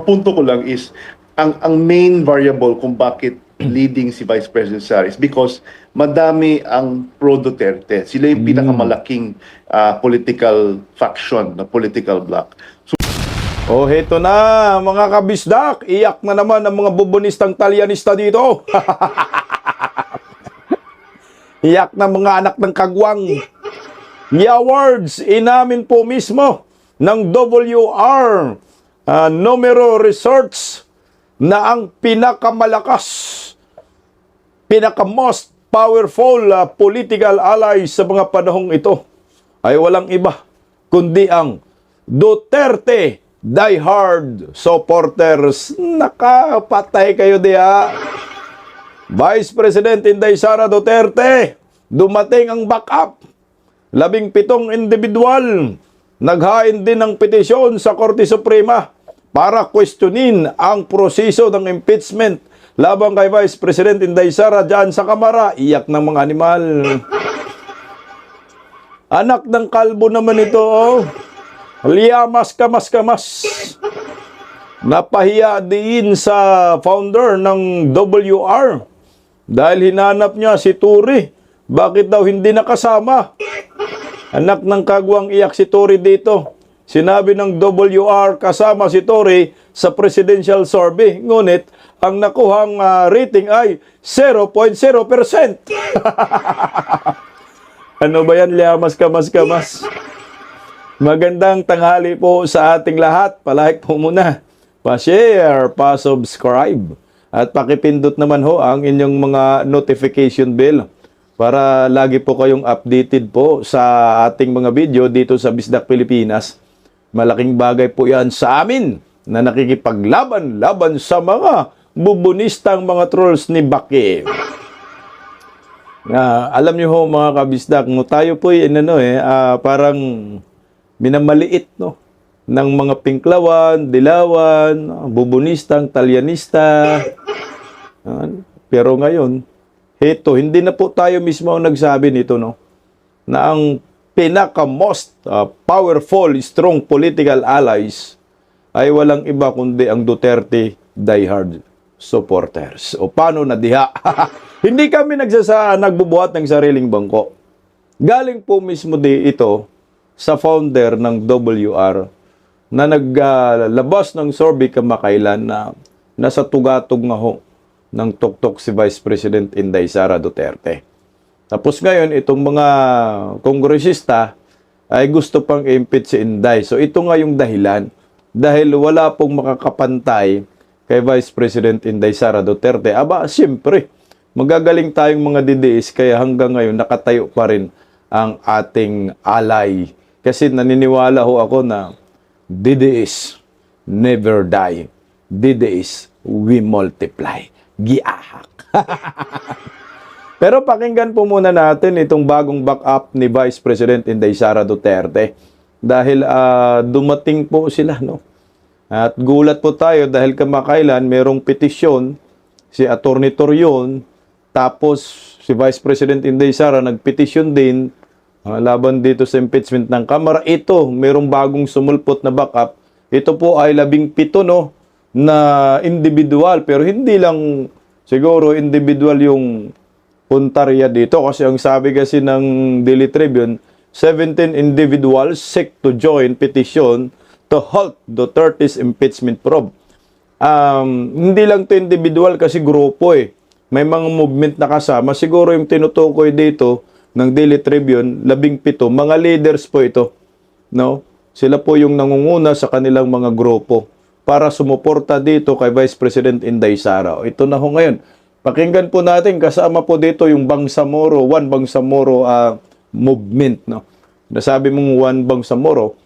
punto ko lang is, ang main variable kung bakit leading si Vice President Sara is because madami ang pro-Duterte. Sila yung pinakamalaking political faction, na political bloc. Oh, heto na mga kabisdak. Iyak na naman ang mga bubonistang talyanista dito. Iyak na mga anak ng kagwang. Awards, inamin po mismo ng WR Numero Research na ang pinakamalakas, pinaka-most powerful political allies sa mga panahong ito ay walang iba kundi ang Duterte diehard supporters. Nakapatay kayo diya. Vice President Inday Sara Duterte, dumating ang backup. 17 individual naghain din ng petisyon sa Korte Suprema para questionin ang proseso ng impeachment laban kay Vice President Inday Sara dyan sa Kamara. Iyak ng mga animal. Anak ng kalbo naman ito, oh. Liamas kamas. Napahiya din sa founder ng WR dahil hinanap niya si Turi. Bakit daw hindi nakasama? Anak ng kagwang, iyak si Turi dito. Sinabi ng WR kasama si Turi sa presidential survey. Ngunit ang nakuhang rating ay 0.0%. Ano ba yan, liamas kamas? Magandang tanghali po sa ating lahat. Palike po muna, pa-share, pa-subscribe, at pakipindot naman ho ang inyong mga notification bell para lagi po kayong updated po sa ating mga video dito sa Bisdak Pilipinas. Malaking bagay po yan sa amin na nakikipaglaban-laban sa mga bubunistang mga trolls ni Baki. Alam niyo ho mga kabisdak, no, tayo po parang minamaliit, no, ng mga pinklawan, dilawan, bubunistang, talyanista. Pero ngayon, heto, hindi na po tayo mismo ang nagsabi nito, no, na ang pinaka-most powerful, strong political allies ay walang iba kundi ang Duterte diehard supporters. O paano na diha? Hindi kami nagbubuhat ng sariling bangko. Galing po mismo ito sa founder ng WR na naglabas ng survey kamakailan na nasa tugatog nga ho ng tuktok si Vice President Inday Sara Duterte. Tapos ngayon, itong mga kongresista ay gusto pang impeach si Inday. So ito nga yung dahilan. Dahil wala pong makakapantay kay Vice President Inday Sara Duterte. Aba, siyempre, magagaling tayong mga DDS kaya hanggang ngayon nakatayo pa rin ang ating alay. Kasi naniniwala ho ako na DDS never die. DDS we multiply. Giahak. Pero pakinggan po muna natin itong bagong backup ni Vice President Inday Sara Duterte. Dahil dumating po sila, no? At gulat po tayo dahil kamakailan merong petisyon si Attorney Torion, tapos si Vice President Inday Sara nagpetisyon din laban dito sa impeachment ng Kamara. Ito, merong bagong sumulpot na backup. Ito po ay 17, no, na individual. Pero hindi lang siguro individual yung puntarya dito. Kasi ang sabi kasi ng Daily Tribune, 17 individuals seek to join petition to halt Duterte's impeachment probe. Hindi lang to individual kasi grupo eh. May mga movement na kasama. Siguro yung tinutukoy dito ng Daily Tribune, 17, mga leaders po ito. No? Sila po yung nangunguna sa kanilang mga grupo para sumuporta dito kay Vice President Inday Sara. Ito na ho ngayon. Pakinggan po natin, kasama po dito yung Bangsamoro, One Bangsamoro movement. No? Nasabi mong One Bangsamoro,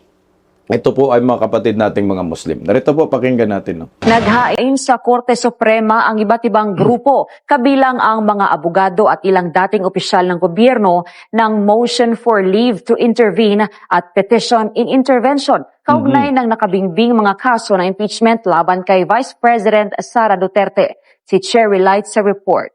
ito po ay mga kapatid nating mga Muslim. Narito po, pakinggan natin. No? Naghain sa Korte Suprema ang iba't ibang grupo, kabilang ang mga abogado at ilang dating opisyal ng gobyerno ng motion for leave to intervene at petition in intervention. Kaugnay ng nakabingbing mga kaso ng impeachment laban kay Vice President Sara Duterte. Si Cherry Light sa report.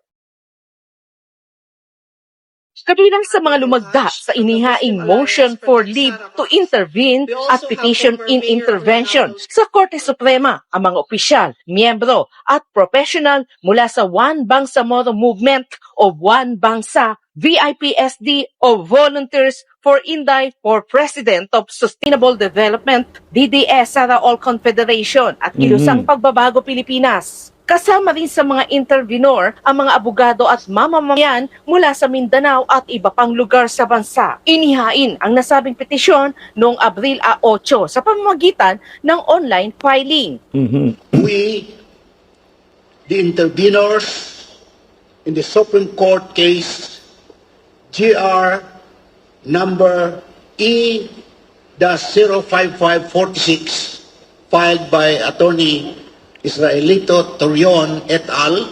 Kabilang sa mga lumagda sa inihaing motion for leave to intervene at petition in intervention sa Korte Suprema ang mga opisyal, miyembro at professional mula sa One Bangsamoro Movement o One Bangsa, VIPSD o Volunteers for Inday for President of Sustainable Development, DDS Sara All Confederation at Kilusang Pagbabago Pilipinas. Kasama rin sa mga intervenor ang mga abogado at mamamayan mula sa Mindanao at iba pang lugar sa bansa. Inihain ang nasabing petisyon noong Abril 8 sa pamamagitan ng online filing. We, the intervenors in the Supreme Court case GR number E-05546 filed by Attorney Israelito Torion et al.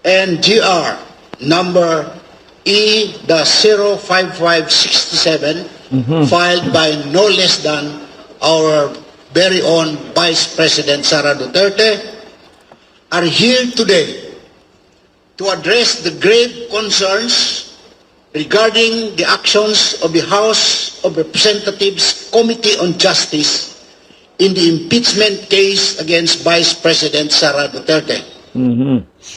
And GR number E-05567 filed by no less than our very own Vice President Sara Duterte are here today to address the grave concerns regarding the actions of the House of Representatives Committee on Justice in the impeachment case against Vice President Sara Duterte.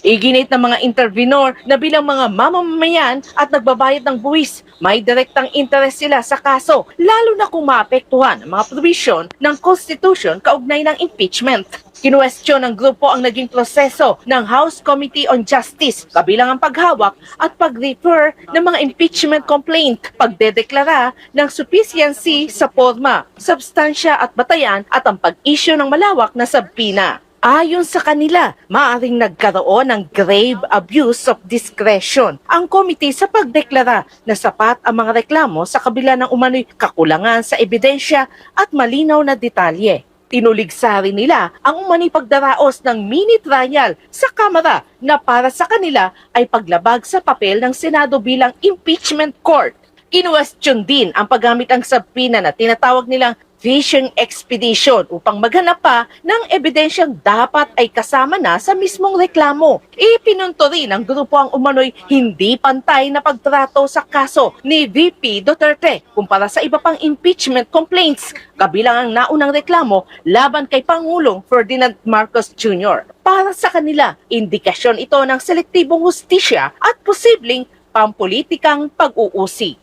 Iginit ng mga intervenor na bilang mga mamamayan at nagbabayad ng buwis, may direktang interes sila sa kaso, lalo na kung maapektuhan ang mga provision ng Constitution kaugnay ng impeachment. Kinuwestiyon ng grupo ang naging proseso ng House Committee on Justice, kabilang ang paghawak at pag-refer ng mga impeachment complaint, pagdedeklara ng sufficiency sa forma, substansya at batayan at ang pag-issue ng malawak na subpoena. Ayon sa kanila, maaaring nagkaroon ng grave abuse of discretion ang komite sa pagdeklara na sapat ang mga reklamo sa kabila ng umano'y kakulangan sa ebidensya at malinaw na detalye. Tinuligsa rin nila ang umano'y pagdaraos ng mini trial sa Kamara na para sa kanila ay paglabag sa papel ng Senado bilang impeachment court. Kinuwestiyon din ang paggamit ng subpoena na tinatawag nilang fishing expedition upang maghanap pa ng ebidensyang dapat ay kasama na sa mismong reklamo. Ipinunto rin ng grupo ang umano'y hindi pantay na pagtrato sa kaso ni VP Duterte kumpara sa iba pang impeachment complaints, kabilang ang naunang reklamo laban kay Pangulong Ferdinand Marcos Jr. Para sa kanila, indikasyon ito ng selektibong hustisya at posibleng pampolitikang pag-uusi.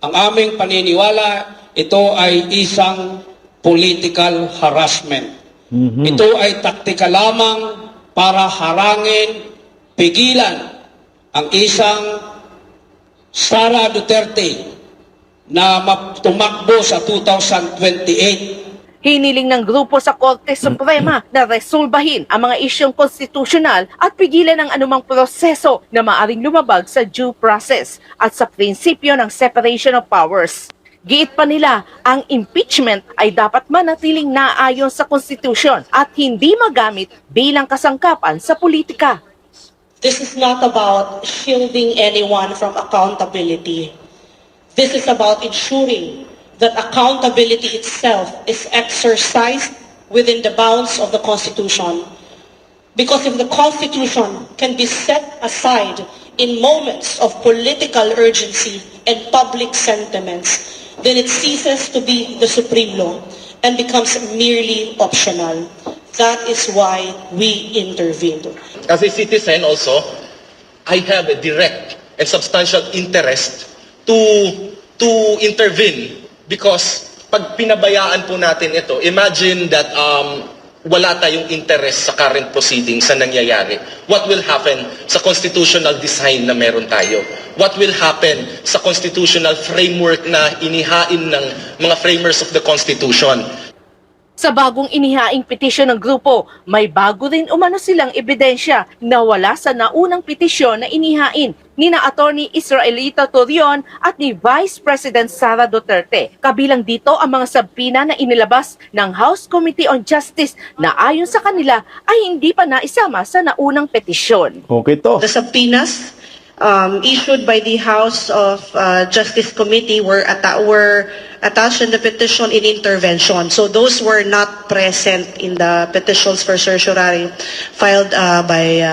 Ang aming paniniwala, ito ay isang political harassment. Ito ay taktika lamang para harangin, pigilan ang isang Sara Duterte na tumakbo sa 2028. Hiniling ng grupo sa Korte Suprema na resolbahin ang mga isyong konstitusyonal at pigilan ang anumang proseso na maaring lumabag sa due process at sa prinsipyo ng separation of powers. Giit pa nila, ang impeachment ay dapat manatiling naayon sa konstitusyon at hindi magamit bilang kasangkapan sa politika. This is not about shielding anyone from accountability. This is about ensuring that accountability itself is exercised within the bounds of the Constitution. Because if the Constitution can be set aside in moments of political urgency and public sentiments, then it ceases to be the supreme law and becomes merely optional. That is why we intervened. As a citizen also, I have a direct and substantial interest to intervene because pag pinabayaan po natin ito, imagine that wala tayong interest sa current proceedings na nangyayari. What will happen sa constitutional design na meron tayo? What will happen sa constitutional framework na inihain ng mga framers of the Constitution? Sa bagong inihaing petisyon ng grupo, may bago rin umano silang ebidensya na wala sa naunang petisyon na inihain ni na Attorney Israelito Torion at ni Vice President Sara Duterte. Kabilang dito ang mga subpoena na inilabas ng House Committee on Justice na ayon sa kanila ay hindi pa naisama sa naunang petisyon. Okay to. The subpoenas issued by the House of Justice Committee were attached in the petition in intervention. So those were not present in the petitions for certiorari filed by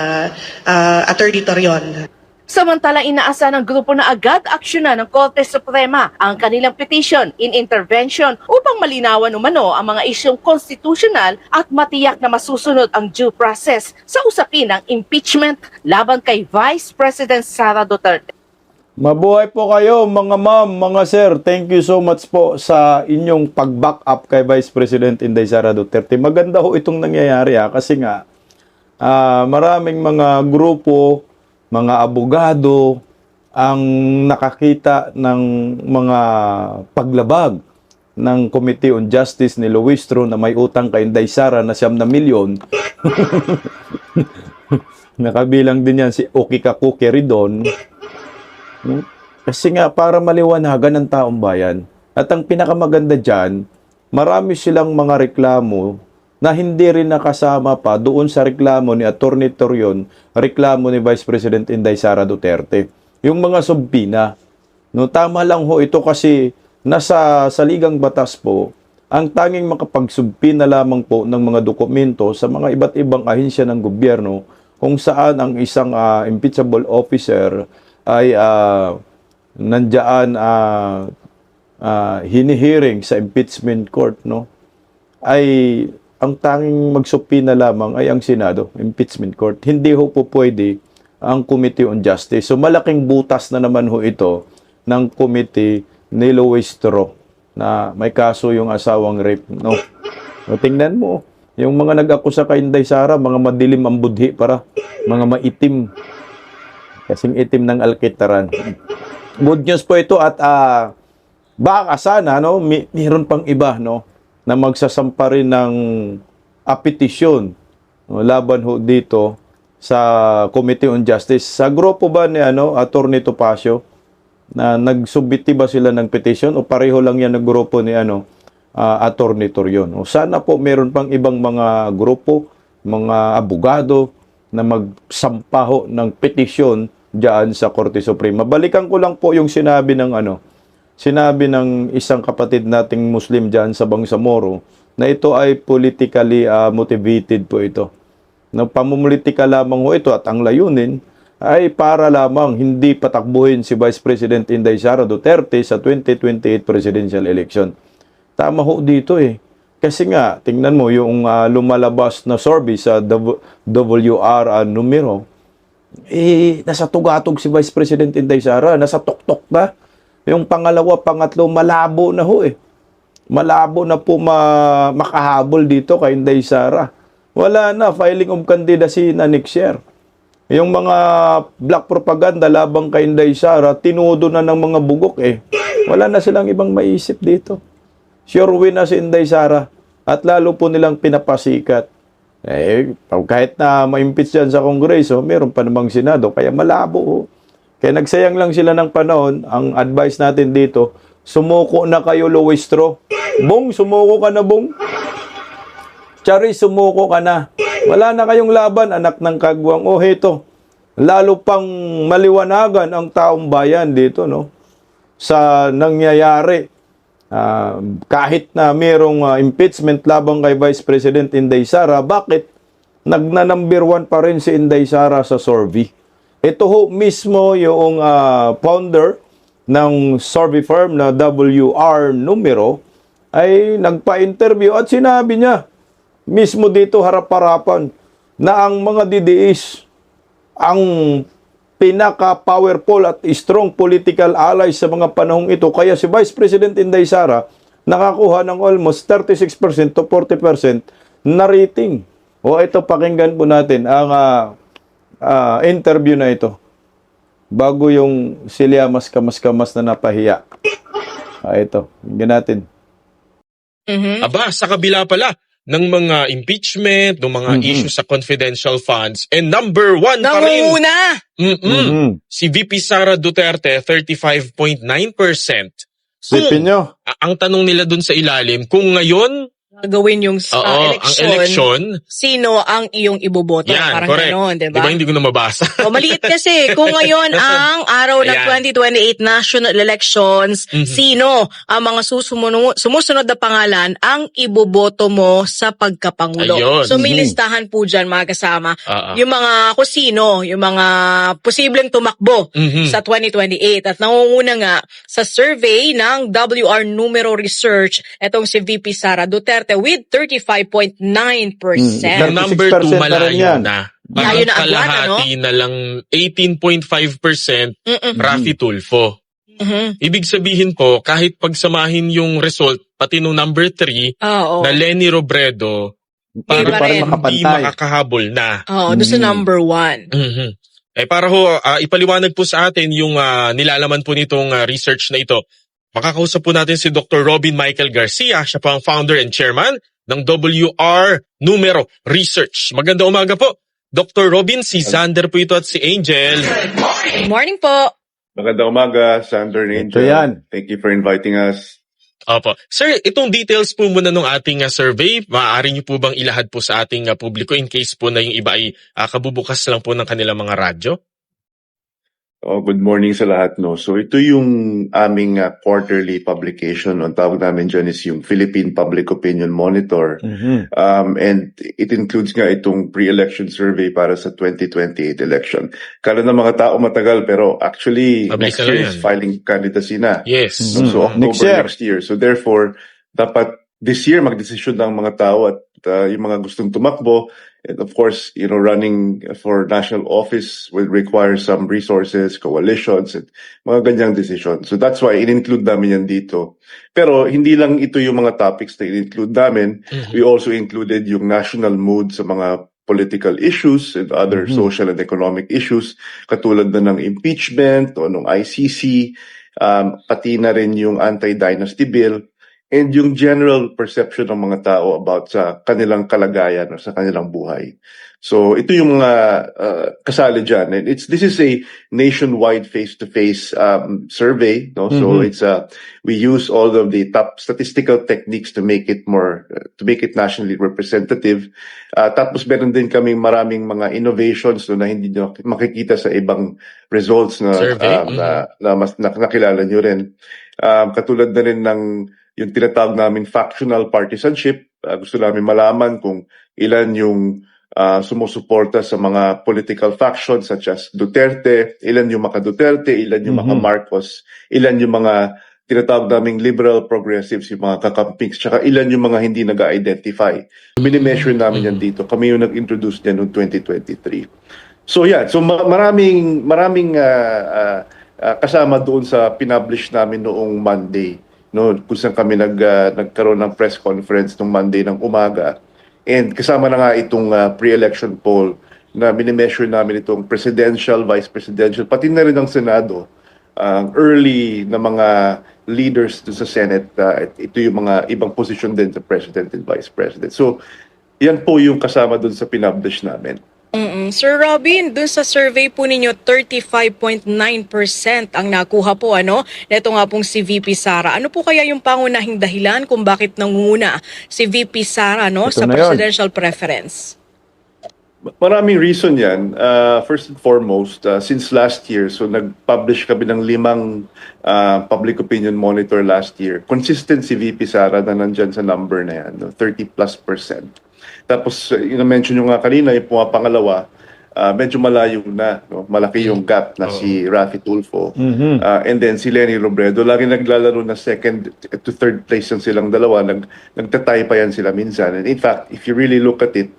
Attorney Torion. Samantala, inaasa ng grupo na agad aksyonan ng Korte Suprema ang kanilang petition in intervention upang malinawan umano ang mga isyong konstitusyonal at matiyak na masusunod ang due process sa usapin ng impeachment laban kay Vice President Sara Duterte. Mabuhay po kayo mga ma'am, mga sir. Thank you so much po sa inyong pag-back up kay Vice President Inday Sara Duterte. Maganda ho itong nangyayari kasi nga maraming mga grupo, mga abogado ang nakakita ng mga paglabag ng Committee on Justice ni Luistro na may utang kay Inday Sara na 9 milyon. Nakabilang din yan si Okika Ridon. Kasi nga para maliwanagan ng taong bayan. At ang pinakamaganda dyan, marami silang mga reklamo na hindi rin nakasama pa doon sa reklamo ni Atty. Torion, reklamo ni Vice President Inday Sara Duterte. Yung mga subpina. No, tama lang ho ito kasi nasa saligang batas po, ang tanging makapagsubpina lamang po ng mga dokumento sa mga iba't ibang ahensya ng gobyerno kung saan ang isang impeachable officer ay nandiyan hinihearing sa impeachment court, no? Ay ang tanging magsupina lamang ay ang Senado, impeachment court. Hindi ho po pwede ang Committee on Justice. So malaking butas na naman ho ito ng committee ni Luistro na may kaso yung asawang rape, no? O, tingnan mo, yung mga nag-akusa kay Inday Sara, mga madilim ang budhi para, mga maitim. Kasing itim ng alkitaran. Good news po ito at baka sana, no, mayroon pang iba, no, na magsasampa rin ng petisyon laban ho dito sa Committee on Justice. Sa grupo ba ni Atty. Topacio na nagsubmiti ba sila ng petition o pareho lang yan ng grupo ni Atty. Torion? O sana po meron pang ibang mga grupo, mga abogado na magsampa ho ng petisyon diyan sa Korte Suprema. Balikan ko lang po yung sinabi ng isang kapatid nating Muslim diyan sa Bangsamoro na ito ay politically motivated po ito. Na pamumulitika lamang ho ito at ang layunin ay para lamang hindi patakbuhin si Vice President Inday Sara Duterte sa 2028 presidential election. Tama ho dito eh. Kasi nga, tingnan mo yung lumalabas na survey sa WR numero, nasa tugatog si Vice President Inday Sara, nasa tuktok na. Yung pangalawa, pangatlo, malabo na ho eh. Malabo na po makahabol dito kay Inday Sara. Wala na, filing of candidacy na next year. Yung mga black propaganda labang kay Inday Sara, tinudo na ng mga bugok eh. Wala na silang ibang maisip dito. Sure win na si Inday Sara at lalo po nilang pinapasikat. Kahit na ma-impeach yan sa Kongreso, meron pa namang Senado, kaya malabo ho. Kaya nagsayang lang sila ng panahon. Ang advice natin dito, sumuko na kayo, Luistro. Bong, sumuko ka na, Bong. Charis, sumuko ka na. Wala na kayong laban, anak ng kagwang. O heto, lalo pang maliwanagan ang taong bayan dito, no? Sa nangyayari. Kahit na mayroong impeachment labang kay Vice President Inday Sara, bakit nagna-number 1 pa rin si Inday Sara sa survey? Ito ho mismo yung founder ng survey firm na WR numero ay nagpa-interview at sinabi niya mismo dito harap-harapan na ang mga DDS ang pinaka-powerful at strong political allies sa mga panahong ito. Kaya si Vice President Inday Sara nakakuha ng almost 36% to 40% na rating. O ito, pakinggan po natin ang interview na ito bago yung Silyamas kamas-kamas na napahiya. Ito, hinggan natin. Aba, sa kabila pala ng mga impeachment, ng mga issues sa confidential funds, and number 1 pa rin. Nanguna! Si VP Sara Duterte, 35.9%. Sipin nyo. Ang tanong nila dun sa ilalim, kung ngayon gawin yung Oo, ang eleksyon. sino ang iyong iboboto. Yan, Parang correct. ganon, Di ba hindi ko na mabasa? O, maliit kasi. Kung ngayon ang araw ng Ayan. 2028 national elections, sino ang mga sumusunod na pangalan ang iboboto mo sa pagkapangulo? Ayun. So may listahan po dyan mga kasama. Oo. Yung mga kung sino, yung mga posibleng tumakbo sa 2028. At nangunguna nga sa survey ng WR Numero Research, etong si VP Sara Duterte with 35.9%. Mm. Number 2 36% na rin malayo yan. na. Malayo Parang na agad, kalahati na lang 18.5% Raffy Tulfo. Ibig sabihin po, kahit pagsamahin yung result, pati nung number 3, Oo. na Lenny Robredo, Iba parang rin. hindi makakahabol na. Oo, doon sa number 1. Para ho, ipaliwanag po sa atin yung nilalaman po nitong research na ito. Makakausap po natin si Dr. Robin Michael Garcia. Siya po ang founder and chairman ng WR Numero Research. Magandang umaga po. Dr. Robin, si Xander po ito at si Angel. Good morning po. Magandang umaga, Sander and Ito Angel. yan. Thank you for inviting us. Opo. Sir, itong details po muna ng ating survey, maaari niyo po bang ilahad po sa ating publiko in case po na yung iba ay kabubukas lang po ng kanilang mga radyo? Good morning sa lahat. No? So ito yung aming quarterly publication. Ang tawag namin dyan is yung Philippine Public Opinion Monitor. And it includes nga itong pre-election survey para sa 2028 election. Kala ng mga tao matagal pero actually Mabilis next na lang year yan. is filing candidacy na. Yes. No? So October Next next year. year. So therefore, dapat this year magdesisyon ng mga tao at yung mga gustong tumakbo. And of course, running for national office will require some resources, coalitions, and mga ganyang decision. So that's why in-include namin yan dito. Pero hindi lang ito yung mga topics na in-include namin. We also included yung national mood sa mga political issues and other social and economic issues, katulad na ng impeachment o ng ICC, pati na rin yung anti-dynasty bill, and yung general perception ng mga tao about sa kanilang kalagayan o sa kanilang buhay. So ito yung mga kasali dyan. And this is a nationwide face-to-face survey. No? So it's we use all of the top statistical techniques to make it nationally representative. Tapos meron din kaming maraming mga innovations na hindi nyo makikita sa ibang results na Survey? na mas nakilala nyo rin. Katulad na rin ng yung tinatawag namin factional partisanship. Gusto namin malaman kung ilan yung sumusuporta sa mga political factions such as Duterte, ilan yung maka-Duterte, ilan yung maka-Marcos, ilan yung mga tinatawag naming liberal progressives, yung mga kakampings, tsaka ilan yung mga hindi nag-identify. Minimeasure namin yan dito. Kami yung nag-introduce niya noong 2023. So yeah, so maraming kasama doon sa pinublish namin noong Monday. No, kung saan kami nagkaroon ng press conference nung Monday ng umaga. And kasama na nga itong pre-election poll na minimeasure namin itong presidential, vice presidential, pati na rin ang Senado, early na mga leaders sa Senate. Ito yung mga ibang position din sa president and vice president. So, yan po yung kasama dun sa pinublish namin. Sir Robin, dun sa survey po ninyo, 35.9% ang nakuha po, Neto nga pong si VP Sara. Ano po kaya yung pangunahing dahilan kung bakit nangunguna si VP Sara, sa na yun. presidential preference? Maraming reason yan. First and foremost, since last year, so nag-publish kami ng 5 public opinion monitor last year. Consistent si VP Sara na nandyan sa number na yan, 30+%. Tapos, mention nyo nga kanina, yung pangalawa, medyo malayo na. No? Malaki yung gap na si Raffy Tulfo. And then si Lenny Robredo, lagi naglalaro na second to third place yung silang dalawa. Nagtatay pa yan sila minsan. And in fact, if you really look at it,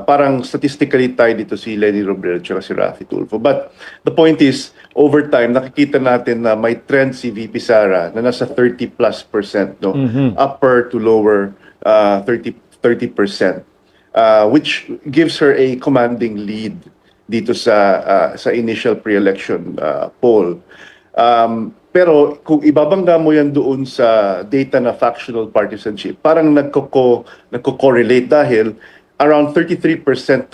parang statistically tied dito si Lenny Robredo at si Raffy Tulfo. But the point is, over time, nakikita natin na may trend si VP Sara na nasa 30+%, no? Upper to lower 30%, which gives her a commanding lead dito sa initial pre-election poll. Pero kung ibabangga mo yan doon sa data na factional partisanship, parang nagko-correlate dahil around 33%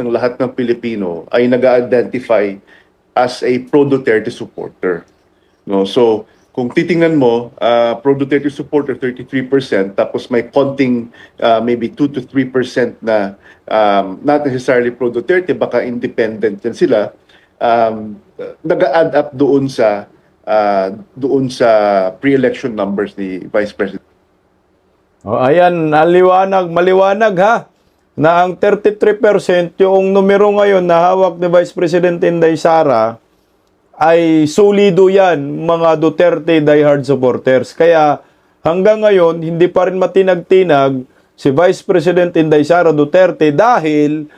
ng lahat ng Pilipino ay nag-identify as a pro-Duterte supporter. No? So, kung titingnan mo, pro-Duterte supporter 33%, tapos may konting maybe 2 to 3% na not necessarily pro-Duterte, baka independent yan sila, nag-add up doon sa pre-election numbers ni Vice President. O, ayan, maliwanag ha, na ang 33% yung numero ngayon na hawak ni Vice President Inday Sara ay solido yan, mga Duterte diehard supporters. Kaya hanggang ngayon, hindi pa rin matinag-tinag si Vice President Inday Sara Duterte dahil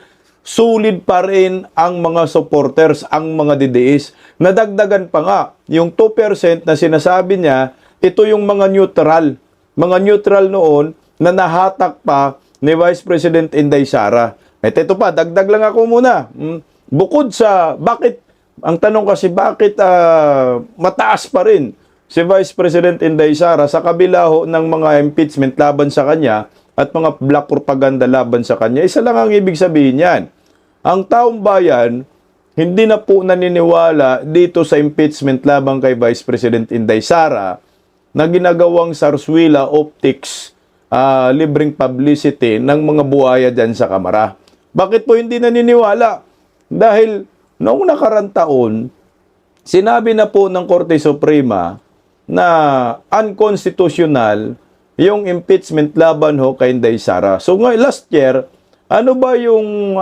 solid pa rin ang mga supporters, ang mga DDS. Nadagdagan pa nga, yung 2% na sinasabi niya, ito yung mga neutral. Mga neutral noon na nahatak pa ni Vice President Inday Sara. At ito pa, dagdag lang ako muna. Bukod sa, ang tanong kasi bakit mataas pa rin si Vice President Inday Sara sa kabila ho ng mga impeachment laban sa kanya at mga black propaganda laban sa kanya? Isa lang ang ibig sabihin yan. Ang taong bayan, hindi na po naniniwala dito sa impeachment laban kay Vice President Inday Sara na ginagawang sarswila optics, libreng publicity ng mga buhaya dyan sa Kamara. Bakit po hindi naniniwala? Dahil noong nakarang taon, sinabi na po ng Korte Suprema na unconstitutional yung impeachment laban ho kay Inday Sara. So last year, ano ba yung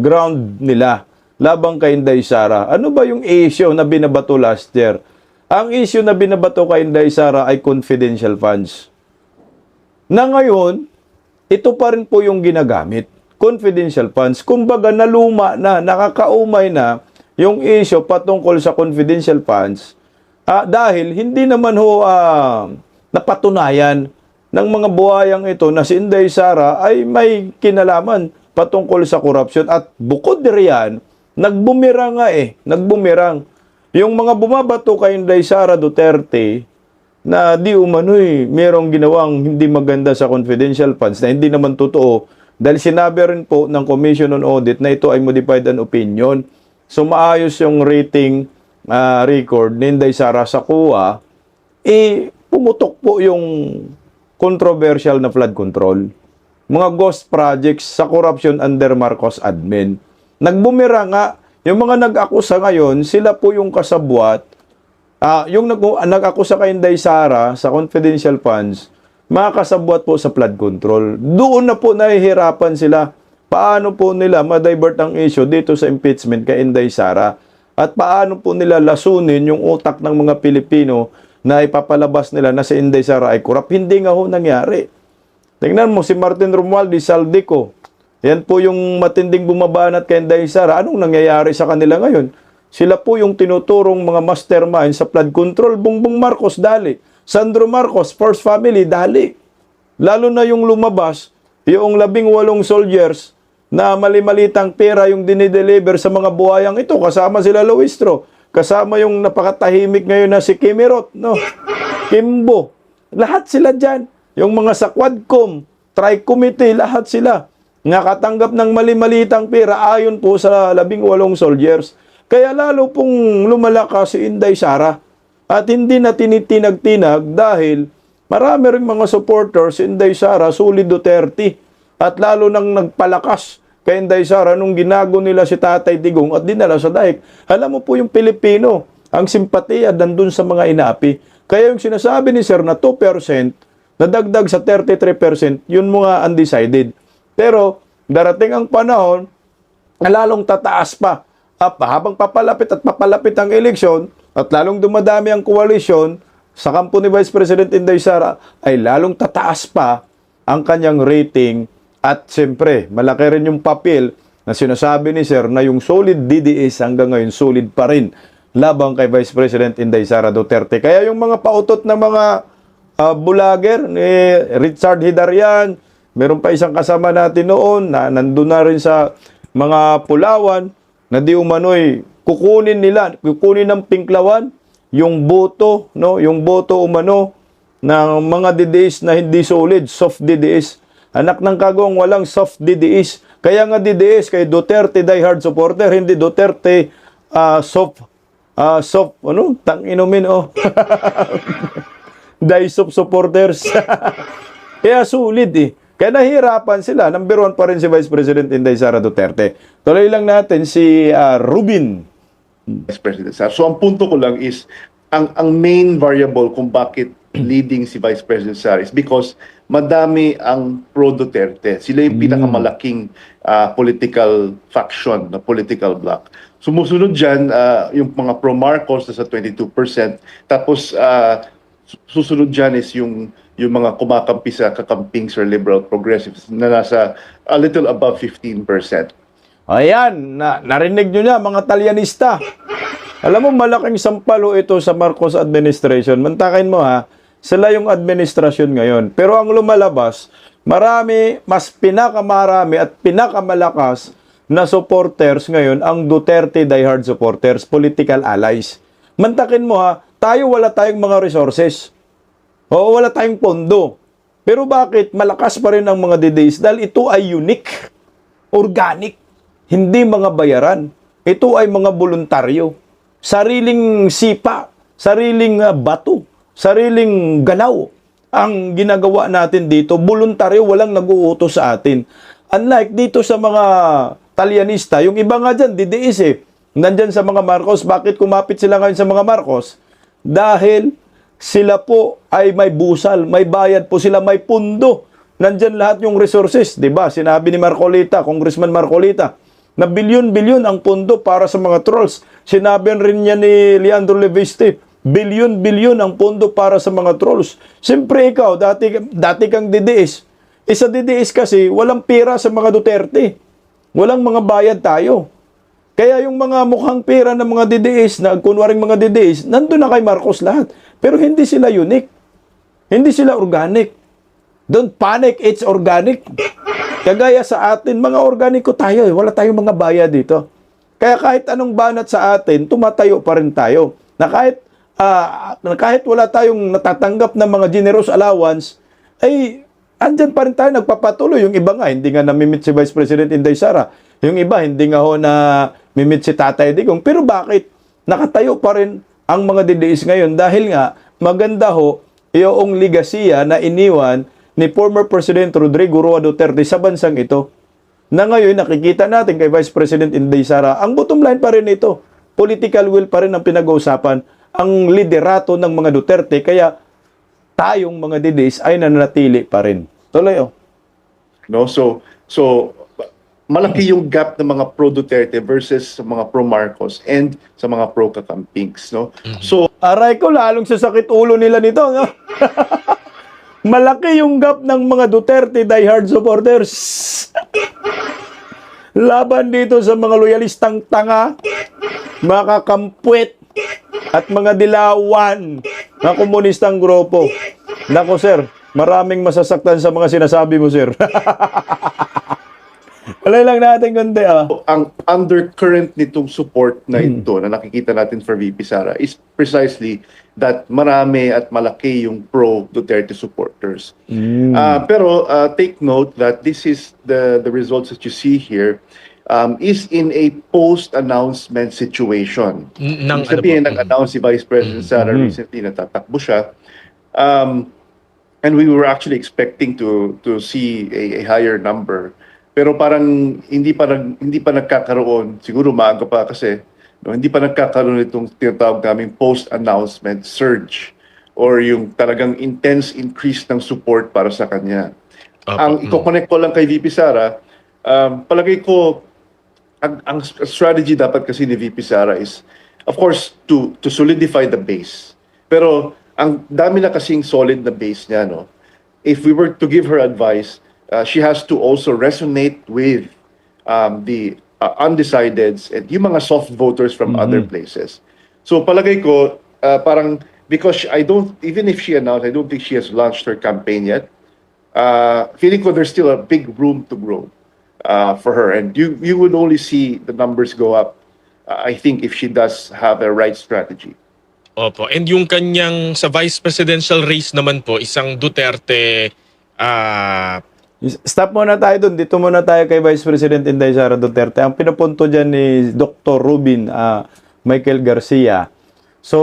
ground nila laban kay Inday Sara? Ano ba yung issue na binabato last year? Ang issue na binabato kay Inday Sara ay confidential funds. Na ngayon, ito pa rin po yung ginagamit. Confidential funds. Kumbaga naluma na, nakakaumay na yung issue patungkol sa confidential funds dahil hindi naman ho napatunayan ng mga buhayang ito na si Inday Sara ay may kinalaman patungkol sa korupsyon. At bukod riyan, nagbumirang nga nagbumirang. Yung mga bumabato kay Inday Sara Duterte na di umano'y merong ginawang hindi maganda sa confidential funds na hindi naman totoo. Dahil sinabi rin po ng Commission on Audit na ito ay modified an opinion. So maayos yung rating record ni Inday Sara sa COA, pumutok po yung controversial na flood control. Mga ghost projects sa corruption under Marcos admin. Nagbumira nga, yung mga nag-akusa ngayon, sila po yung kasabwat. Yung nag-akusa kay Inday Sara sa confidential funds, mga kasabwat po sa flood control. Doon na po nahihirapan sila. Paano po nila ma-divert ang issue dito sa impeachment kay Inday Sara? At paano po nila lasunin yung utak ng mga Pilipino na ipapalabas nila na si Inday Sara ay korap? Hindi nga ho nangyari. Tingnan mo si Martin Romualdez Saldico. Yan po yung matinding bumabanat kay Inday Sara. Anong nangyayari sa kanila ngayon? Sila po yung tinuturong mga mastermind sa flood control. Bongbong Marcos, dali. Sandro Marcos, First Family, dali. Lalo na yung lumabas, yung 18 soldiers na mali-malitang pera yung dinideliver sa mga buhayang ito. Kasama sila Luistro. Kasama yung napakatahimik ngayon na si Kimirot, no? Kimbo. Lahat sila dyan. Yung mga sa Quadcom, Tri-Committee, lahat sila. Nakatanggap ng mali-malitang pera ayon po sa 18 soldiers. Kaya lalo pong lumalakas si Inday Sara. At hindi na tinitinag-tinag dahil marami rin mga supporters si Inday Sara, sulit Duterte. At lalo nang nagpalakas kay Inday Sara nung ginago nila si Tatay Digong at dinala sa daig. Alam mo po yung Pilipino, ang simpatiya nandun sa mga inapi. Kaya yung sinasabi ni Sir na 2%, nadagdag sa 33%, yun mga undecided. Pero darating ang panahon, lalong tataas pa. Habang papalapit ang eleksyon, at lalong dumadami ang koalisyon sa kampo ni Vice President Inday Sara, ay lalong tataas pa ang kanyang rating. At siyempre, malaki rin yung papel na sinasabi ni Sir na yung solid DDS hanggang ngayon solid pa rin labang kay Vice President Inday Sara Duterte. Kaya yung mga pautot na mga bulager ni Richard Hidarian, meron pa isang kasama natin noon na nandun na rin sa mga Pulawan na di umano'y kukunin ng Pinklawan yung boto, no, yung boto umano ng mga DDS na hindi solid, soft DDS. Anak ng kagong walang soft DDS. Kaya nga DDS kay Duterte diehard supporter, hindi Duterte soft soft, ano, tang inumin, oh. Daisop supporters. Kaya sulit eh. Kaya nahihirapan sila. Number 1 pa rin si Vice President Inday Sara Duterte. Tuloy lang natin si Rubin. Vice President Sara. So ang punto ko lang is, ang main variable kung bakit leading si Vice President Sara is because madami ang pro-Duterte. Sila yung pinakamalaking political faction, na political bloc. Sumusunod dyan, yung mga pro-Marcos na sa 22%. Tapos, susunod dyan is yung mga kumakampi sa kakamping Sir Liberal Progressives na nasa a little above 15%. Ayan, narinig nyo niya, mga Talyanista. Alam mo, malaking sampalo ito sa Marcos administration. Mantakin mo ha, sila yung administrasyon ngayon. Pero ang lumalabas, mas pinakamarami at pinakamalakas na supporters ngayon ang Duterte diehard supporters, political allies. Mantakin mo ha, wala tayong mga resources. O wala tayong pondo. Pero bakit malakas pa rin ang mga DDS? Dahil ito ay unique, organic, hindi mga bayaran. Ito ay mga voluntaryo. Sariling sipa, sariling bato, sariling galaw ang ginagawa natin dito. Voluntaryo, walang nag-uutos sa atin. Unlike dito sa mga Talyanista, yung iba nga dyan, DDS eh. Nandyan sa mga Marcos. Bakit kumapit sila ngayon sa mga Marcos? Dahil sila po ay may busal, may bayad po sila, may pundo. Nandyan lahat yung resources, di ba? Sinabi ni Marcolita, Congressman Marcolita, na bilyon-bilyon ang pundo para sa mga trolls. Sinabi rin niya ni Leandro Leviste, bilyon-bilyon ang pundo para sa mga trolls. Siyempre ikaw, dati kang DDS. Sa DDS kasi, walang pera sa mga Duterte. Walang mga bayad tayo. Kaya yung mga mukhang pera ng mga DDS, na kunwaring mga DDS, nandun na kay Marcos lahat. Pero hindi sila unique. Hindi sila organic. Don't panic, it's organic. Kagaya sa atin, mga organiko tayo. Wala tayong mga bayad dito. Kaya kahit anong banat sa atin, tumatayo pa rin tayo. Na kahit wala tayong natatanggap ng mga generous allowance, ay andyan pa rin tayo nagpapatuloy. Yung iba nga, hindi nga namimit si Vice President Inday Sara. Yung iba, hindi nga ho na mimit si Tatay Digong. Pero bakit? Nakatayo pa rin ang mga DDS ngayon dahil nga maganda ho yung ligasiya na iniwan ni former President Rodrigo Roa Duterte sa bansang ito. Na ngayon nakikita natin kay Vice President Inday Sara, ang bottom line pa rin ito. Political will pa rin ang pinag-uusapan, ang liderato ng mga Duterte, kaya tayong mga DDS ay nananatili pa rin. Tuloy oh. No? So malaki yung gap ng mga pro-Duterte versus sa mga pro-Marcos and sa mga pro-Kakampings, no? So, Aray ko, lalong sasakit ulo nila nito, no? Malaki yung gap ng mga Duterte diehard supporters. Laban dito sa mga loyalistang tanga, mga kakampwet, at mga dilawan na komunistang grupo. Nako sir, maraming masasaktan sa mga sinasabi mo sir. Alay lang natin kundi ang undercurrent nitong support na ito na nakikita natin for VP Sara is precisely that marami at malaki yung pro-Duterte supporters. Pero take note that this is the results that you see here is in a post-announcement situation. Ibig sabihin, nag-announce si Vice President Sara recently na tatakbo siya. And we were actually expecting to see a higher number. Pero parang hindi pa nagkakaroon, siguro maaga pa kasi, no, hindi pa nagkakaroon itong tinatawag naming post-announcement surge or yung talagang intense increase ng support para sa kanya. Ang i-connect ko lang kay VP Sara, palagay ko, ang strategy dapat kasi ni VP Sara is, of course, to solidify the base. Pero ang dami na kasing solid na base niya, no? If we were to give her advice, she has to also resonate with the undecideds and yung mga soft voters from other places. So palagay ko, parang, because even if she announced, I don't think she has launched her campaign yet. Feeling ko there's still a big room to grow for her. And you would only see the numbers go up, I think, if she does have a right strategy. Opo. And yung kanyang sa vice presidential race naman po, isang Duterte Stop muna tayo dun. Dito muna tayo kay Vice President Inday Sara Duterte. Ang pinapunto dyan ni Dr. Rubin, Michael Garcia. So,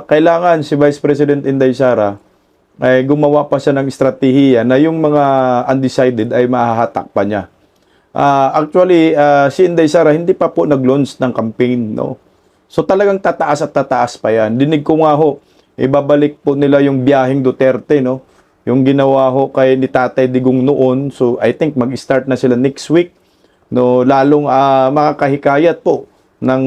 kailangan si Vice President Inday Sara ay gumawa pa siya ng estratehiya na yung mga undecided ay mahahatak pa niya. Actually, si Inday Sara hindi pa po nag-launch ng campaign, no? So talagang tataas at tataas pa yan. Dinig ko nga ho, ibabalik po nila yung biyaheng Duterte, no? Yung ginawa ho kay ni Tatay Digong noon. So I think mag-start na sila next week, no? Lalong makakahikayat po ng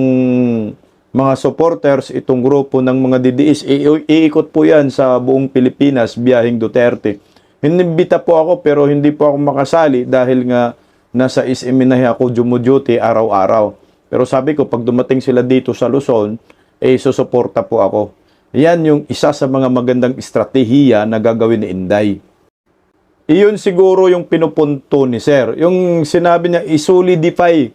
mga supporters itong grupo ng mga DDS. Iikot po yan sa buong Pilipinas, biyaheng Duterte. Inimbita po ako pero hindi po ako makasali dahil nga nasa is'iminahe ako dumuduty araw-araw. Pero sabi ko, pag dumating sila dito sa Luzon, susuporta po ako. Yan yung isa sa mga magandang estratehiya na gagawin ni Inday. Iyon siguro yung pinupunto ni Sir. Yung sinabi niya, isolidify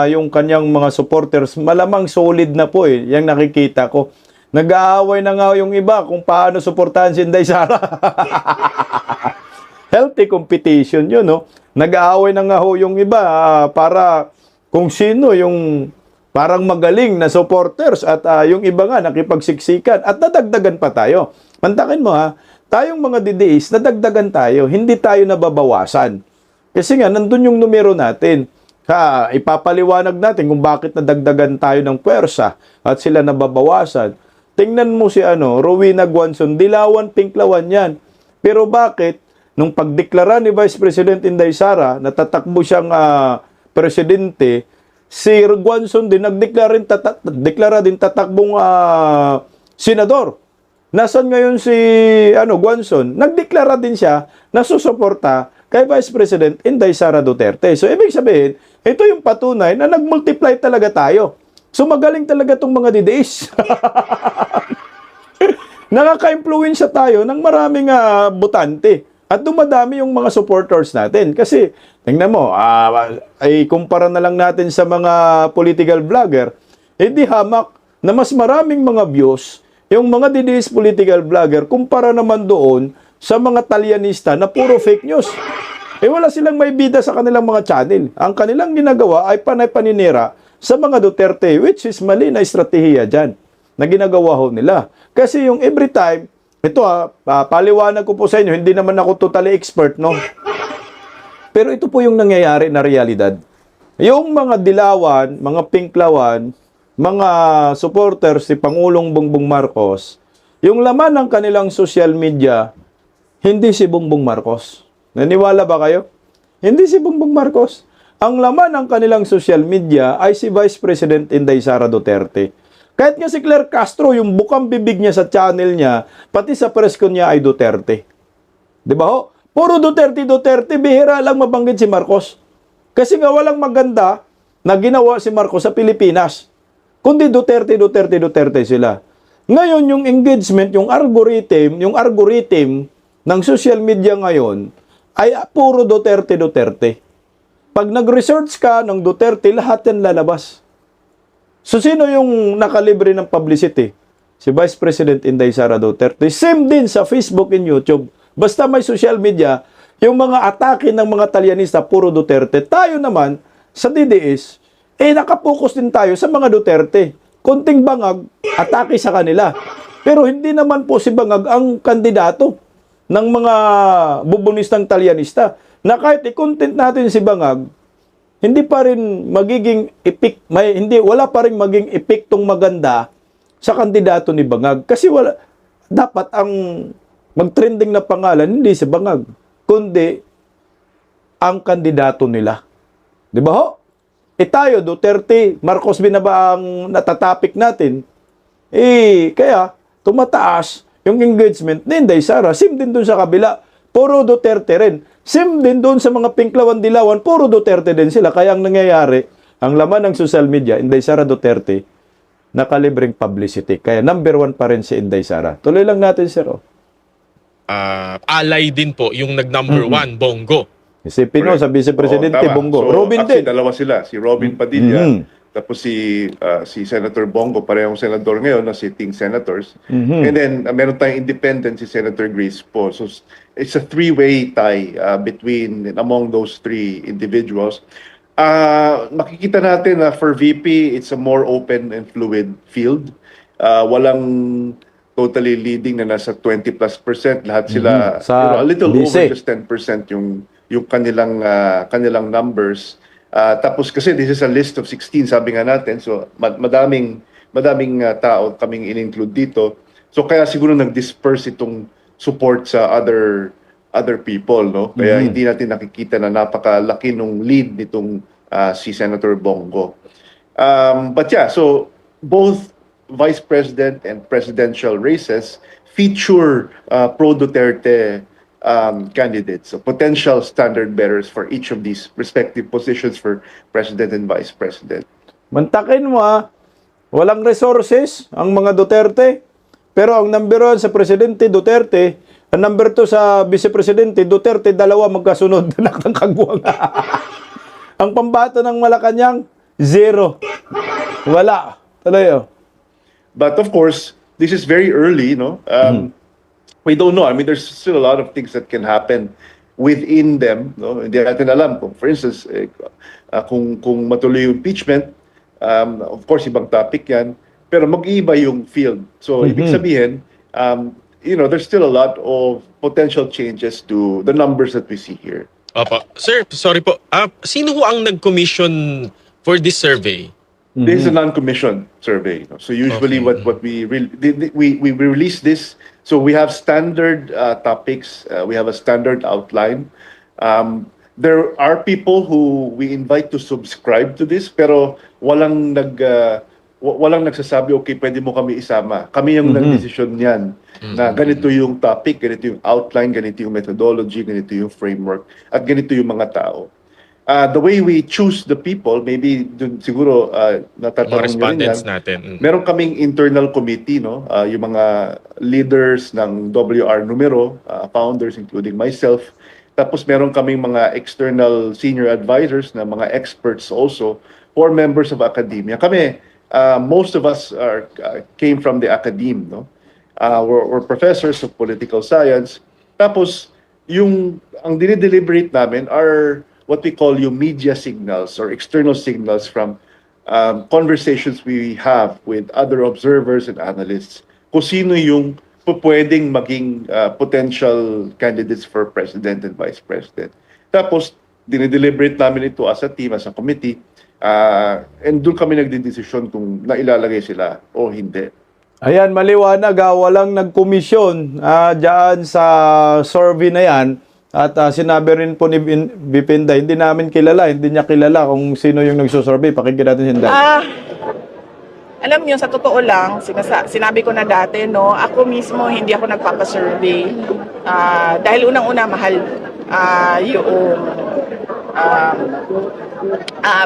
yung kanyang mga supporters. Malamang solid na po eh. Yung nakikita ko. Nag-aaway na nga yung iba kung paano suportahan si Inday Sara. Healthy competition yun, no? Nag-aaway na nga ho yung iba para kung sino yung parang magaling na supporters at yung iba nga nakipagsiksikan at nadagdagan pa tayo. Mantakin mo ha, tayong mga DDS, nadagdagan tayo, hindi tayo nababawasan. Kasi nga, nandun yung numero natin. Ipapaliwanag natin kung bakit nadagdagan tayo ng puwersa at sila nababawasan. Tingnan mo si Rowena Guanzon, dilawan, pinklawan yan. Pero bakit? Nung pagdeklara ni Vice President Inday Sara, natatakbo siyang presidente, si Guanzon din nagdeklara din tatakbong senador. Nasaan ngayon si Guanzon? Nagdeklara din siya na susuporta kay Vice President Inday Sara Duterte. So, ibig sabihin, ito yung patunay na nag-multiply talaga tayo. So, magaling talaga itong mga DDS. Nakaka-influensya tayo ng maraming botante. At dumadami yung mga supporters natin. Kasi, tingnan mo, ay kumpara na lang natin sa mga political vlogger, di hamak na mas maraming mga views yung mga DDS political vlogger kumpara naman doon sa mga talyanista na puro fake news. Wala silang may bida sa kanilang mga channel. Ang kanilang ginagawa ay panay-paninira sa mga Duterte, which is mali na estratehiya dyan na ginagawa ho nila. Kasi yung every time, ito paliwanag ko po sa inyo, hindi naman ako totally expert, no? Pero ito po yung nangyayari na realidad. Yung mga dilawan, mga pinklawan, mga supporters si Pangulong Bongbong Marcos, yung laman ng kanilang social media, hindi si Bongbong Marcos. Naniwala ba kayo? Hindi si Bongbong Marcos. Ang laman ng kanilang social media ay si Vice President Inday Sara Duterte. Kahit nga si Claire Castro, yung bukang bibig niya sa channel niya, pati sa press con niya ay Duterte. Di ba ho? Puro Duterte, bihira lang mabanggit si Marcos. Kasi nga walang maganda na ginawa si Marcos sa Pilipinas. Kundi Duterte sila. Ngayon, yung engagement, yung algorithm ng social media ngayon ay puro Duterte. Pag nag-research ka ng Duterte, lahat yan lalabas. So, sino yung nakalibre ng publicity? Si Vice President Inday Sara Duterte. Same din sa Facebook and YouTube. Basta may social media, yung mga atake ng mga talyanista, puro Duterte. Tayo naman, sa DDS, nakapokus din tayo sa mga Duterte. Konting bangag, atake sa kanila. Pero hindi naman po si Bangag ang kandidato ng mga bubunistang talyanista. Na kahit i-content natin si Bangag, hindi pa rin magiging wala pa rin maging epektong maganda sa kandidato ni Bangag. Kasi dapat ang mag-trending na pangalan, hindi si Bangag, kundi ang kandidato nila. Di ba ho? Tayo, Duterte, Marcos Binaba ang natatapik natin. Kaya tumataas yung engagement ni Inday Sara. Sim din dun sa kabila. Puro Duterte rin. Sim din doon sa mga pinklawan-dilawan, puro Duterte din sila. Kaya ang nangyayari, ang laman ng social media, Inday Sara Duterte, nakalibreng publicity. Kaya number 1 pa rin si Inday Sara. Tuloy lang natin, sir. Alay din po yung nag-number 1, Bongo. Si Pino, sa Vice Presidente, tama. Bongo. So, Robin actually, din. dalawa sila. Si Robin Padilla, tapos si Senator Bongo, parehong senador ngayon na sitting senators. And then, meron tayong independent si Senator Grace Poe. So, it's a three-way tie among those three individuals. Makikita natin na for VP, it's a more open and fluid field. Walang totally leading na nasa 20+%. Lahat sila, Sa a little base. over just 10% yung kanilang numbers. Tapos kasi this is a list of 16, sabi nga natin. So madaming tao kaming in-include dito. So kaya siguro nag-disperse itong support sa other people, no? Kaya hindi natin nakikita na napakalaki nung lead nitong si Senator Bongo. But yeah, so both Vice President and presidential races feature pro-Duterte candidates, so potential standard bearers for each of these respective positions for President and Vice President. Mantakin mo walang resources ang mga Duterte. Pero ang number 1 sa Presidente Duterte, ang number 2 sa Vice Presidente Duterte, dalawa magkasunod na ng kagwang. Ang pambato ng Malacanang, 0. Wala. Talayo. But of course, this is very early, no? We don't know. I mean, there's still a lot of things that can happen within them, no? Hindi natin alam kung, for instance, kung matuloy yung impeachment, of course, ibang topic yan, pero mag-iiba yung field. So, ibig sabihin, there's still a lot of potential changes to the numbers that we see here. Opo. Sir, sorry po. Sino ho ang nag-commission for this survey? This is a non-commissioned survey. So usually what we release this. So we have standard topics. We have a standard outline. There are people who we invite to subscribe to this, pero walang nagsasabi, okay, pwede mo kami isama. Kami yung nag-decision niyan na ganito yung topic, ganito yung outline, ganito yung methodology, ganito yung framework, at ganito yung mga tao. The way we choose the people, maybe dun siguro natatanong nyo rin Correspondence yan. natin. Meron kaming internal committee, no? Yung mga leaders ng WR numero, founders including myself. Tapos meron kaming mga external senior advisors na mga experts also, or members of academia. Kami, most of us came from the academe, no? We're professors of political science. Tapos ang dinideliberate namin are what we call yung media signals or external signals from conversations we have with other observers and analysts kung sino yung pwedeng maging potential candidates for President and Vice President. Tapos, dinideliberate namin ito as a team, as a committee, and doon kami nagdidesisyon kung nailalagay sila o hindi. Ayan, maliwanag, walang nagkomisyon dyan sa survey na yan. At sinabi rin po ni Bipinday, hindi namin kilala, hindi niya kilala kung sino yung nagsusurvey. Pakinggan natin si Inday. Alam niyo, sa totoo lang, sinabi ko na dati, no, ako mismo hindi ako nagpapasurvey. Dahil unang-una, mahal yung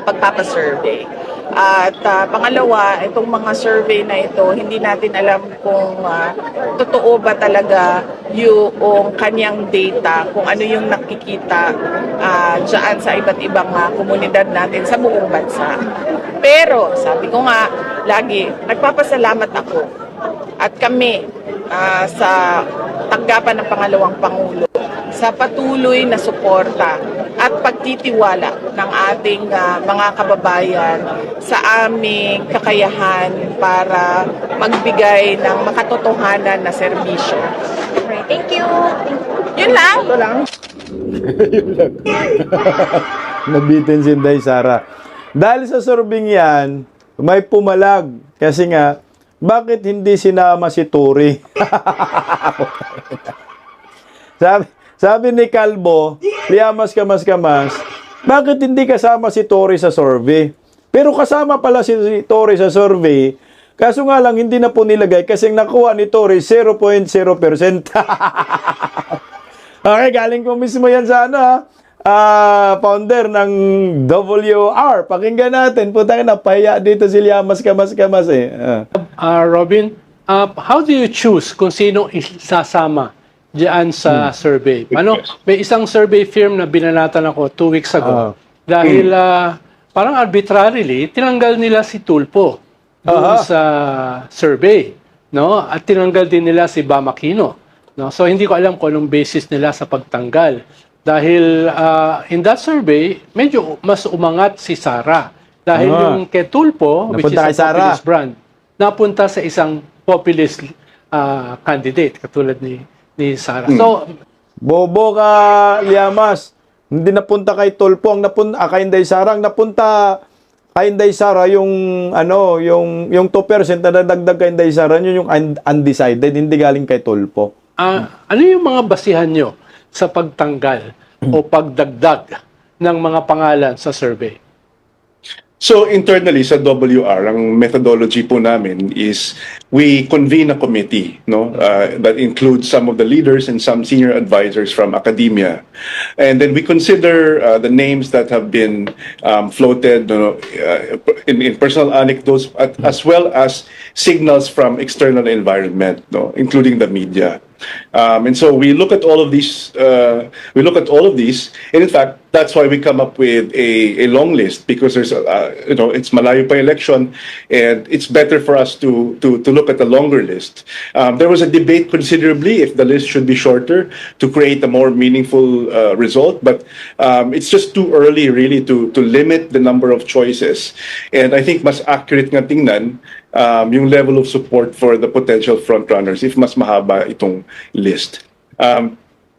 pagpapasurvey. At pangalawa, itong mga survey na ito, hindi natin alam kung totoo ba talaga yung kanyang data, kung ano yung nakikita dyan sa iba't ibang komunidad natin sa buong bansa. Pero, sabi ko nga, lagi, nagpapasalamat ako at kami sa tanggapan ng pangalawang Pangulo sa patuloy na suporta at pagtitiwala ng ating mga kababayan sa aming kakayahan para magbigay ng makatotohanan na serbisyo. Thank you. Yun lang. Ito lang. Nabitin si Inday Sara. Dahil sa survey yan, may pumalag. Kasi nga, bakit hindi sinama si Tory? Sabi ni Calvo, liamas kamas, bakit hindi kasama si Tory sa survey? Pero kasama pala si Tory sa survey, kaso nga lang hindi na po nilagay kasi nakuha ni Tory 0.0%. Okay, galing ko mismo yan sa founder ng WR. Pakinggan natin. Puta na, pahiya dito si liamas kamas eh. Robin, how do you choose kung sino isasama diyan sa survey? May isang survey firm na binanatan ako 2 weeks ago. Dahil parang arbitrarily, tinanggal nila si Tulfo doon sa survey. No? At tinanggal din nila si Bam Aquino. No? So hindi ko alam kung anong basis nila sa pagtanggal. Dahil in that survey, medyo mas umangat si Sara. Dahil yung kay Tulfo, which is Napunta a kay Sara. populist brand, napunta sa isang populist candidate, katulad ni Sara. So, Bobo ka, Llamas. Hindi napunta kay Tulfo, ang napunta kay Inday Sara, ang napunta kay Inday Sara yung yung 2% na nadagdag kay Inday Sara, yun yung undecided, hindi galing kay Tulfo. ano yung mga basihan nyo sa pagtanggal o pagdagdag ng mga pangalan sa survey? So internally sa WR, ang methodology po namin is we convene a committee, no, that includes some of the leaders and some senior advisors from academia, and then we consider the names that have been floated, in personal anecdotes, as well as signals from external environment, no, including the media. And so we look at all of these. And in fact, that's why we come up with a long list, because there's it's malayo pa election, and it's better for us to look at a longer list. There was a debate considerably if the list should be shorter to create a more meaningful result, but it's just too early really to limit the number of choices. And I think mas accurate nga tingnan yung level of support for the potential frontrunners if mas mahaba itong list.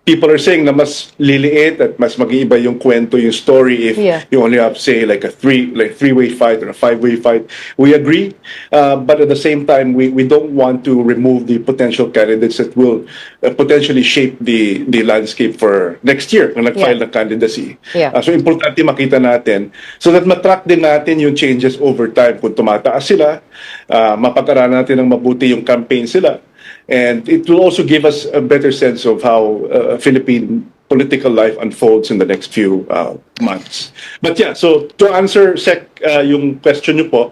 People are saying na mas liliit at mas mag-iiba yung kwento, yung story if you only have, say, like a three-way fight or a five-way fight. We agree, but at the same time, we don't want to remove the potential candidates that will potentially shape the landscape for next year kung nag-file ng candidacy. So importante makita natin so that matrack din natin yung changes over time. Kung tumataas sila, mapag-aralan natin ng mabuti yung campaign sila. And it will also give us a better sense of how Philippine political life unfolds in the next few months. But yeah, so to answer yung question nyo po,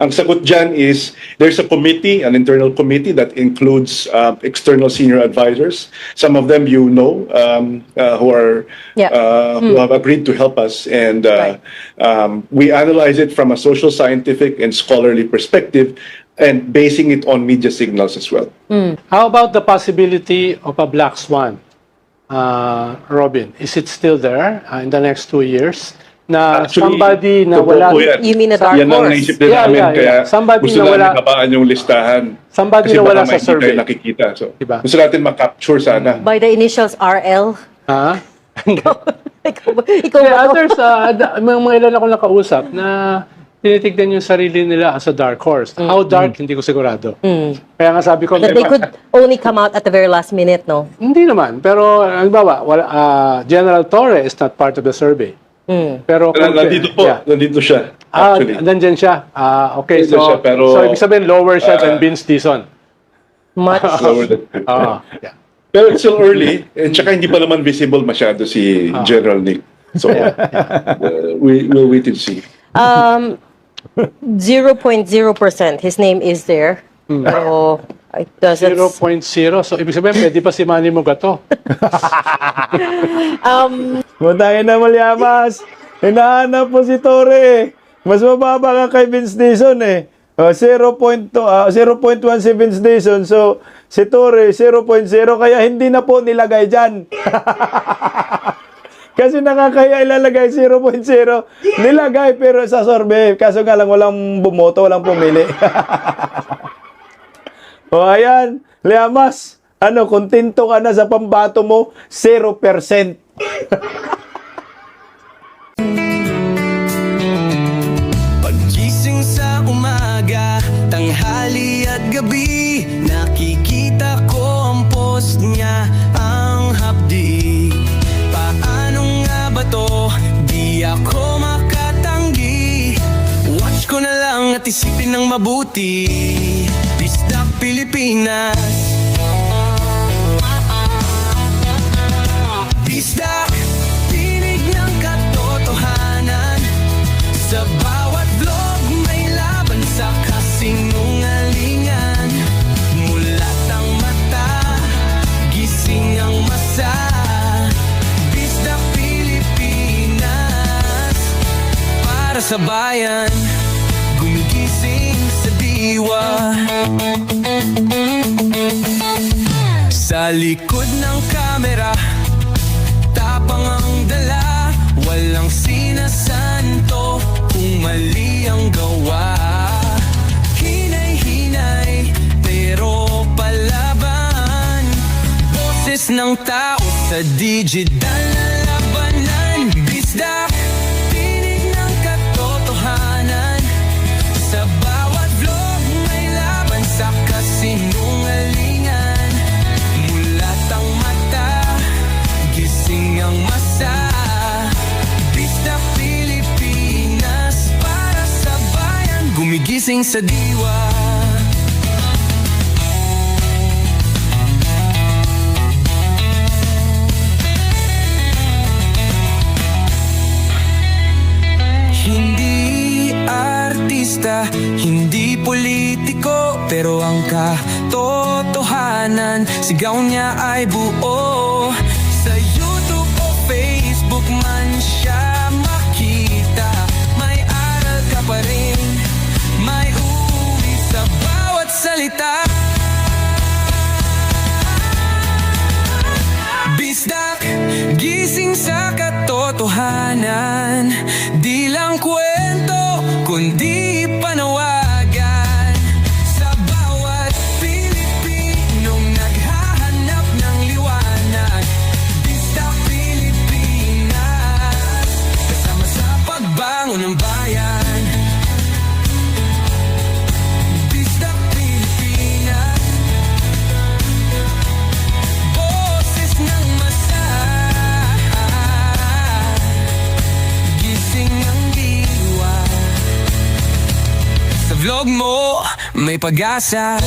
ang sagot dyan is there's a committee, an internal committee that includes external senior advisors. Some of them who have agreed to help us, and we analyze it from a social, scientific, and scholarly perspective, and basing it on media signals as well. How about the possibility of a black swan? Robin, is it still there in the next 2 years? Na Actually, somebody na totoo wala, po yan. You mean a dark Yan ang horse? naisip din namin, kaya Somebody gusto na wala, namin habaan yung listahan. somebody Kasi na wala baka sa hindi survey. tayo nakikita. So, Diba? gusto natin makapture sana. By the initials RL? Ha? Ikaw ba Kaya to? others, mga ilan ako nakausap na tinitignan yung sarili nila as a dark horse. How dark, hindi ko sigurado. Kaya nga sabi ko, That they could only come out at the very last minute, no? hindi naman. Pero, halimbawa, General Torre is not part of the survey. Pero, Nandito po, nandito siya. Actually. nandyan siya. Okay, Nandito so, siya, pero, so ibig sabihin lower siya than Vince Dizon. Much. Lower than- Yeah. Pero it's still early, and tsaka hindi pa naman visible masyado si General Nick. So, we'll wait and see. 0.0%. His name is there. So, it doesn't... 0.0. So, ibig sabihin, pwede pa si Manny Mugato. Mutangin na Llamas. Hinahanap po si Torre. Mas mababa ka kay Vince Dizon eh. 0.1 si Vince Dizon. So, si Torre, 0.0. Kaya hindi na po nilagay dyan. Kasi nakakaya ilalagay 0.0. Nilagay pero sa survey. Kaso nga lang walang bumoto, walang pumili. O ayan, Llamas. Kontento ka na sa pambato mo? 0%. Pagising sa umaga, tanghali at gabi, nakikita ko ang post niya, ang hapdi. Paano nga ba to? Di ako makatanggi. Watch ko na lang at isipin ng mabuti. Bisdak Pilipinas. Bisdak, tinig ng katotohanan. Sa bawat vlog may laban sa kasinungalingan. Mulat ang mata, gising ang masa. Bisdak Pilipinas, para sa bayan, gumigising sa diwa. Sa likod ng kamera, tapos tapang ang dala, walang sinasanto kung mali ang gawa. Hinay-hinay, pero palaban. Boses ng tao sa digital na labanan. Bisdak, tinig ng katotohanan. Sa bawat vlog may laban sa kasinungalingan. Mulat ang mata, gising ang masa. Bisdak Pilipinas, para sa bayan, gumigising sa diwa. Hindi artista, hindi politiko, pero ang katotohanan, sigaw niya ay buo. Sa YouTube o Facebook man siya makita, may aral ka pa rin, may uwi sa bawat salita. Bisdak, gising sa katotohanan, di lang kwento, kundi panawagan. Sa bawat Pilipinong naghahanap ng liwanag, Bisdak Pilipinas, kasama sa pagbangon ng bayan. Bisdak Pilipinas, boses ng masa, gising ang diwa. Sa vlog mo, may pag-asa.